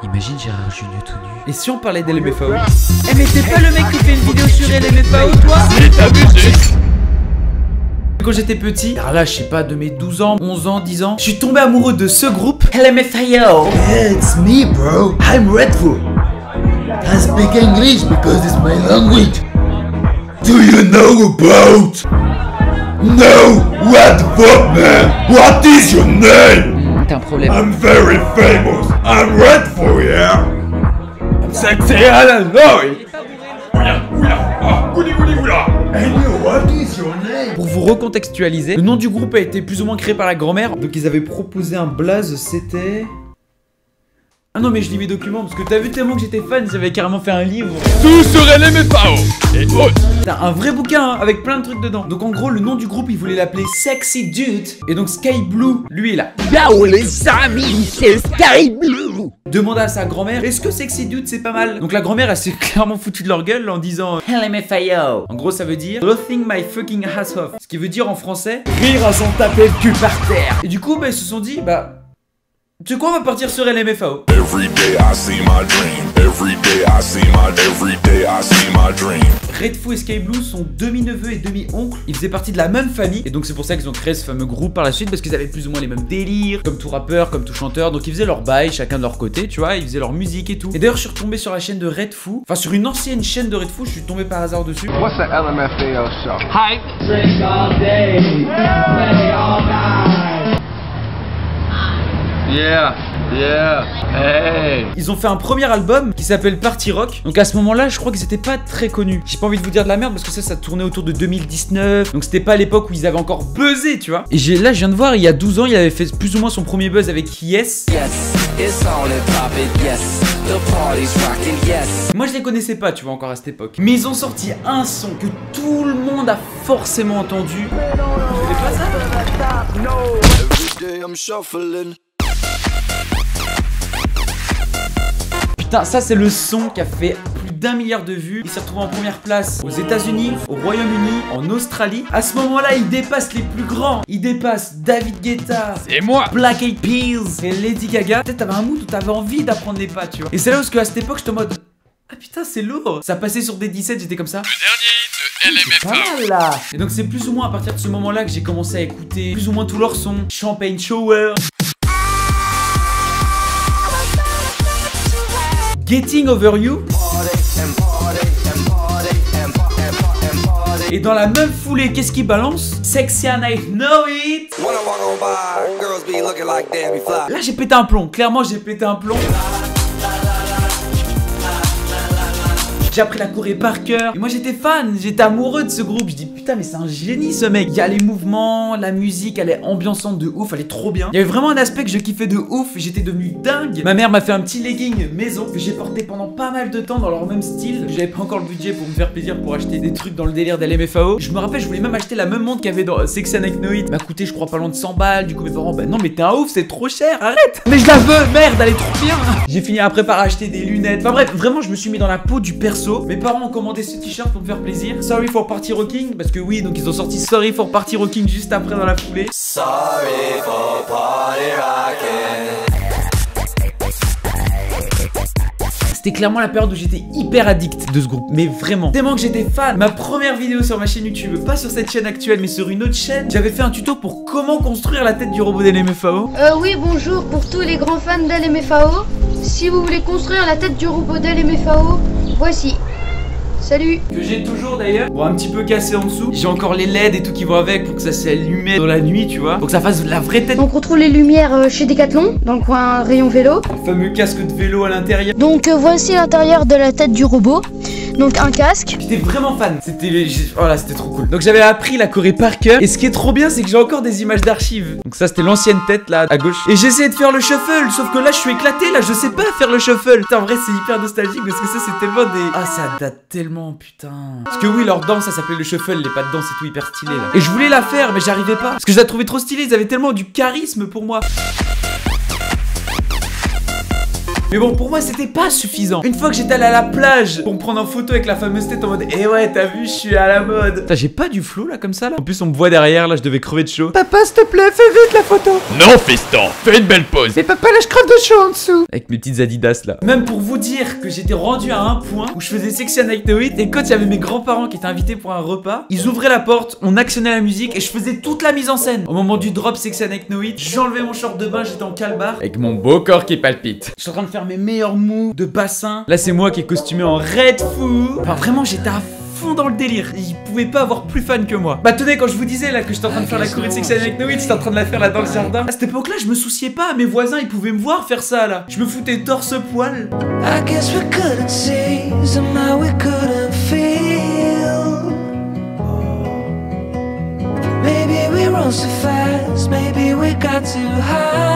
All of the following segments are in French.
Imagine Gérard Junior tout nu. Et si on parlait d'LMFAO? Eh mais t'es pas le mec qui fait une vidéo sur LMFAO toi? C'est ta musique. Quand j'étais petit, alors là je sais pas, de mes 12 ans, 11 ans, 10 ans, je suis tombé amoureux de ce groupe LMFAO. Yeah, it's me, bro. I'm Redfoo. I speak English because it's my language. Do you know about? No, what the fuck, man? What is your name? T'as un problème. I'm very famous. I'm Redfoo, yeah. I'm sexy and I know it. And you, what is your name? Pour vous recontextualiser, le nom du groupe a été plus ou moins créé par la grand-mère. Donc ils avaient proposé un blaze, c'était... Ah non mais je lis mes documents parce que t'as vu tellement que j'étais fan, j'avais carrément fait un livre. Tout sur LMFAO. Et oh. T'as un vrai bouquin hein, avec plein de trucs dedans. Donc en gros le nom du groupe il voulait l'appeler Sexy Dude. Et donc Sky Blue, lui est là. Yo les amis, c'est Sky Blue. Demanda à sa grand-mère, est-ce que Sexy Dude c'est pas mal? Donc la grand-mère elle s'est clairement foutue de leur gueule en disant LMFAO. En gros ça veut dire Laughing my fucking ass off. Ce qui veut dire en français rire à s'en taper le cul par terre. Et du coup bah ils se sont dit bah... Tu sais quoi, on va partir sur LMFAO. Every day I see my dream. Every day I see my dream. Redfoo et Sky Blue sont demi-neveux et demi-oncles. Ils faisaient partie de la même famille. Et donc c'est pour ça qu'ils ont créé ce fameux groupe par la suite. Parce qu'ils avaient plus ou moins les mêmes délires. Comme tout rappeur, comme tout chanteur. Donc ils faisaient leur bail, chacun de leur côté, tu vois. Ils faisaient leur musique et tout. Et d'ailleurs je suis retombé sur la chaîne de Redfoo. Enfin sur une ancienne chaîne de Redfoo. Je suis tombé par hasard dessus. What's the LMFAO show? Hype. Drink all day, play all night. Yeah. Yeah. Hey. Ils ont fait un premier album qui s'appelle Party Rock. Donc à ce moment-là, je crois qu'ils étaient pas très connus. J'ai pas envie de vous dire de la merde parce que ça tournait autour de 2019. Donc c'était pas l'époque où ils avaient encore buzzé, tu vois. Et là, je viens de voir, il y a 12 ans, il avait fait plus ou moins son premier buzz avec Yes. Moi, je les connaissais pas, tu vois, encore à cette époque. Mais ils ont sorti un son que tout le monde a forcément entendu. Vous savez pas ça? Putain, ça c'est le son qui a fait plus d'1 milliard de vues. Il s'est retrouvé en première place aux États-Unis, au Royaume-Uni, en Australie. À ce moment-là, il dépasse les plus grands. Il dépasse David Guetta, C'est moi. Black Eyed Peas et Lady Gaga. Peut-être t'avais un mood où t'avais envie d'apprendre les pas, tu vois. Et c'est là où à cette époque, j'étais en mode ah putain, c'est lourd. Ça passait sur des 17, j'étais comme ça. Le dernier de C'est pas LMFAO. mal là. Et donc c'est plus ou moins à partir de ce moment-là que j'ai commencé à écouter plus ou moins tous leurs sons. Champagne Shower, Getting Over You. Et dans la même foulée, qu'est-ce qui balance? Sexy and I Know It. Là j'ai pété un plomb, clairement j'ai pété un plomb. J'ai appris la choré par cœur. Et moi j'étais fan, j'étais amoureux de ce groupe. Je dis putain mais c'est un génie ce mec. Il y a les mouvements, la musique, elle est ambiançante de ouf, elle est trop bien. Il y avait vraiment un aspect que je kiffais de ouf. J'étais devenu dingue. Ma mère m'a fait un petit legging maison que j'ai porté pendant pas mal de temps dans leur même style. J'avais pas encore le budget pour me faire plaisir pour acheter des trucs dans le délire d'LMFAO. Je me rappelle, je voulais même acheter la même montre qu'il y avait dans Sexy and I Know It. M'a coûté je crois pas loin de 100 balles. Du coup mes parents bah non mais t'es un ouf, c'est trop cher, arrête. Mais je la veux, merde, elle est trop bien. J'ai fini après par acheter des lunettes. Enfin bref, vraiment je me suis mis dans la peau du perso. Mes parents ont commandé ce t-shirt pour me faire plaisir. Sorry for Party Rocking. Parce que oui, donc ils ont sorti Sorry for Party Rocking juste après dans la foulée. Sorry for party rocking. C'était clairement la période où j'étais hyper addict de ce groupe. Mais vraiment, tellement que j'étais fan. Ma première vidéo sur ma chaîne YouTube, pas sur cette chaîne actuelle mais sur une autre chaîne, j'avais fait un tuto pour comment construire la tête du robot d'LMFAO. Oui, bonjour pour tous les grands fans d'LMFAO. Si vous voulez construire la tête du robot d'LMFAO, voici. Salut. Que j'ai toujours d'ailleurs. Bon, un petit peu cassé en dessous. J'ai encore les LED et tout qui vont avec pour que ça s'allume dans la nuit, tu vois. Pour que ça fasse la vraie tête. Donc on trouve les lumières chez Decathlon, dans le coin rayon vélo. Le fameux casque de vélo à l'intérieur. Donc voici l'intérieur de la tête du robot. Donc un casque. J'étais vraiment fan. Voilà, c'était trop cool. Donc j'avais appris la choré par cœur. Et ce qui est trop bien, c'est que j'ai encore des images d'archives. Donc ça, c'était l'ancienne tête là à gauche. Et j'essayais de faire le shuffle. Sauf que là, je suis éclaté. Là, je sais pas faire le shuffle. Putain, en vrai, c'est hyper nostalgique parce que ça, c'est tellement des. Ah, ça date tellement, putain. Parce que oui, leur danse, ça s'appelait le shuffle. Les pas de danse et tout hyper stylé là. Et je voulais la faire, mais j'arrivais pas. Parce que je la trouvais trop stylée. Ils avaient tellement du charisme pour moi. Mais bon, pour moi, c'était pas suffisant. Une fois que j'étais allé à la plage pour me prendre en photo avec la fameuse tête en mode eh ouais, t'as vu, je suis à la mode. Putain, j'ai pas du flow là comme ça là. En plus, on me voit derrière là, je devais crever de chaud. Papa, s'il te plaît, fais vite la photo. Non, fiston, fais une belle pause. Mais papa, là, je crève de chaud en dessous. Avec mes petites Adidas là. Même pour vous dire que j'étais rendu à un point où je faisais Section Actoid et quand il y avait mes grands-parents qui étaient invités pour un repas, ils ouvraient la porte, on actionnait la musique et je faisais toute la mise en scène. Au moment du drop Section Actoid, j'enlevais mon short de bain, j'étais en calbar Avec mon beau corps qui palpite. je suis en train de faire mes meilleurs moves de bassin. Là, c'est moi qui est costumé en Red Foo. Enfin, vraiment, j'étais à fond dans le délire. Il pouvait pas avoir plus fan que moi. Bah, tenez, quand je vous disais là que j'étais en train de faire la choré de Section Actoid, j'étais en train de la faire là dans le jardin. À cette époque-là, je me souciais pas. Mes voisins, ils pouvaient me voir faire ça là. Je me foutais torse-poil. I guess we couldn't see, somehow we couldn't feel. Maybe we rose too fast, maybe we got too high.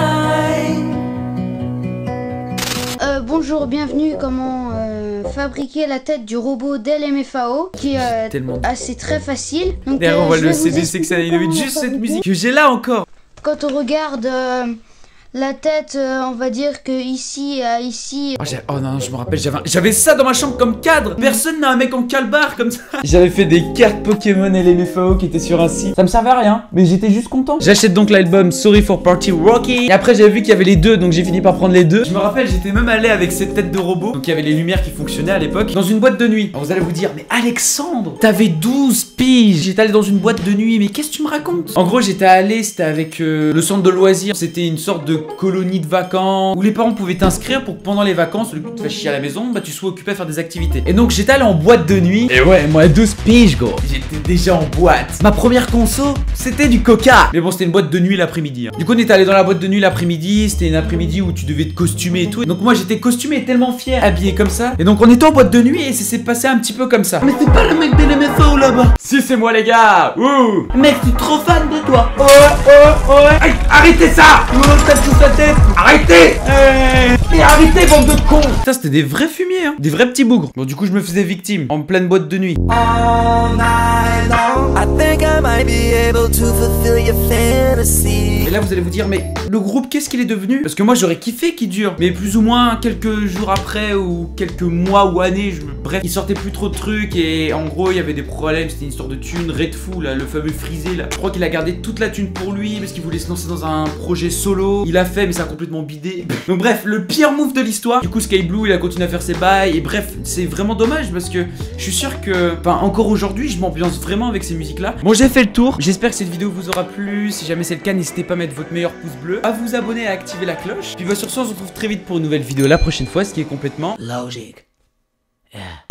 Bonjour, bienvenue. Comment fabriquer la tête du robot d'LMFAO qui est assez très facile. Donc, D'ailleurs, on voit je le vais vous CD expliquer Section Actoid, comment juste cette fabriquer. musique que j'ai là encore. Quand on regarde la tête, on va dire que ici, Oh non, je me rappelle, j'avais ça dans ma chambre comme cadre. Personne n'a un mec en calbar comme ça. J'avais fait des cartes Pokémon LMFAO qui étaient sur un site. Ça me servait à rien, mais j'étais juste content. J'achète donc l'album Sorry for Party Rocky. Et après, j'avais vu qu'il y avait les deux, donc j'ai fini par prendre les deux. Je me rappelle, j'étais même allé avec cette tête de robot. Donc il y avait les lumières qui fonctionnaient à l'époque. Dans une boîte de nuit. Alors vous allez vous dire, mais Alexandre, t'avais 12 piges. J'étais allé dans une boîte de nuit, mais qu'est-ce que tu me racontes? En gros, j'étais allé, c'était avec le centre de loisirs. C'était une sorte de colonie de vacances où les parents pouvaient t'inscrire pour que pendant les vacances, au lieu que tu te fasses chier à la maison, bah tu sois occupé à faire des activités. Et donc j'étais allé en boîte de nuit. Et ouais, moi à 12 piges gros. J'étais déjà en boîte. Ma première conso, c'était du coca. Mais bon, c'était une boîte de nuit l'après-midi. Du coup, on était allé dans la boîte de nuit l'après-midi. C'était une après-midi où tu devais te costumer et tout. Et donc moi j'étais costumé tellement fier, habillé comme ça. Et donc on était en boîte de nuit et ça s'est passé un petit peu comme ça. Mais c'est pas le mec de LMFAO là-bas. Si, c'est moi les gars. Ouh. Mec, je suis trop fan de toi. Hey, arrêtez ça. Tape sur sa tête. Arrêtez. Mais arrêtez, bande de cons. Ça, c'était des vrais fumiers, hein. Des vrais petits bougres. Bon, du coup, je me faisais victime en pleine boîte de nuit. All night long, I think I might be able to fulfill your fantasy. Et là, vous allez vous dire, mais le groupe, qu'est-ce qu'il est devenu? Parce que moi, j'aurais kiffé qu'il dure. Mais plus ou moins quelques jours après ou quelques mois ou années, bref, il sortait plus trop de trucs. Et en gros, il y avait des problèmes. C'était une histoire de thune. Red Foo, là, le fameux frisé, là. Je crois qu'il a gardé toute la thune pour lui parce qu'il voulait se lancer dans un projet solo. Il a fait, mais ça a complètement bidé. Donc bref, le pire move de l'histoire. Du coup, Sky Blue, il a continué à faire ses bails. Et bref, c'est vraiment dommage parce que je suis sûr que, enfin, encore aujourd'hui, je m'ambiance vraiment avec ces musiques-là. Bon, j'ai fait le tour. J'espère que cette vidéo vous aura plu. Si jamais c'est le cas, n'hésitez pas à mettre votre meilleur pouce bleu, à vous abonner et à activer la cloche. Puis bah, sur ce, on se retrouve très vite pour une nouvelle vidéo la prochaine fois, ce qui est complètement logique. Yeah.